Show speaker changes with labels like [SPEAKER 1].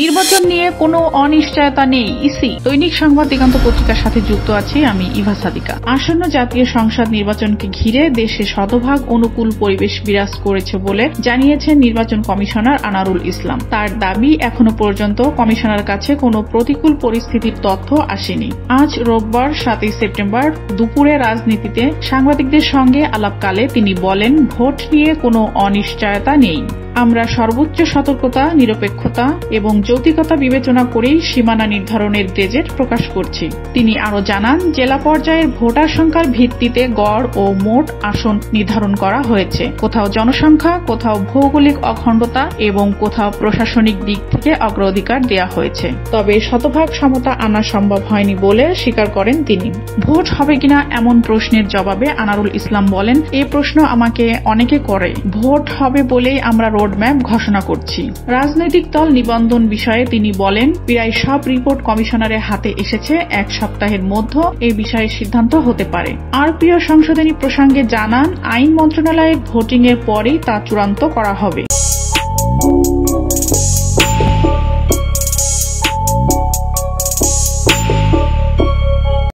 [SPEAKER 1] নির্বাচন নিয়ে কোনো অনিশ্চয়তা নেই ইসি। দৈনিক সংবাদ দিগন্ত পত্রিকার সাথে যুক্ত আছি আমি ইভা সাদিকা। আসন্ন জাতীয় সংসদ নির্বাচনকে ঘিরে দেশে শতভাগ অনুকূল পরিবেশ বিরাজ করেছে বলে জানিয়েছেন নির্বাচন কমিশনার আনারুল ইসলাম। তার দাবি, এখনো পর্যন্ত কমিশনার কাছে কোনো প্রতিকূল পরিস্থিতির তথ্য আসেনি। আজ রোববার 7 সেপ্টেম্বর দুপুরে রাজনীতিতে সাংবাদিকদের সঙ্গে আলাপকালে তিনি বলেন, ভোট নিয়ে কোনো অনিশ্চয়তা নেই। আমরা সর্বোচ্চ সতর্কতা, নিরপেক্ষতা এবং যৌক্তিকতা বিবেচনা করেই সীমানা নির্ধারণের গেজেট প্রকাশ করছি। তিনি আরও জানান, জেলা পর্যায়ের ভোটার সংখ্যার ভিত্তিতে গড় ও মোট আসন নির্ধারণ করা হয়েছে। কোথাও জনসংখ্যা, কোথাও ভৌগোলিক অখণ্ডতা এবং কোথাও প্রশাসনিক দিক থেকে অগ্রাধিকার দেওয়া হয়েছে। তবে শতভাগ সমতা আনা সম্ভব হয়নি বলে স্বীকার করেন তিনি। ভোট হবে কিনা এমন প্রশ্নের জবাবে আনারুল ইসলাম বলেন, এই প্রশ্ন আমাকে অনেকে করে। ভোট হবে বলেই আমরা রোডম্যাপ ঘোষণা করছি। রাজনৈতিক দল নিবন্ধন বিষয়ে তিনি বলেন, প্রায় সব রিপোর্ট কমিশনারের হাতে এসেছে। এক সপ্তাহের মধ্যে এই বিষয়ে সিদ্ধান্ত হতে পারে। আরপিও সংশোধনী প্রসঙ্গে জানান, আইন মন্ত্রণালয়ের ভোটিং এর পরেই তা চূড়ান্ত করা হবে।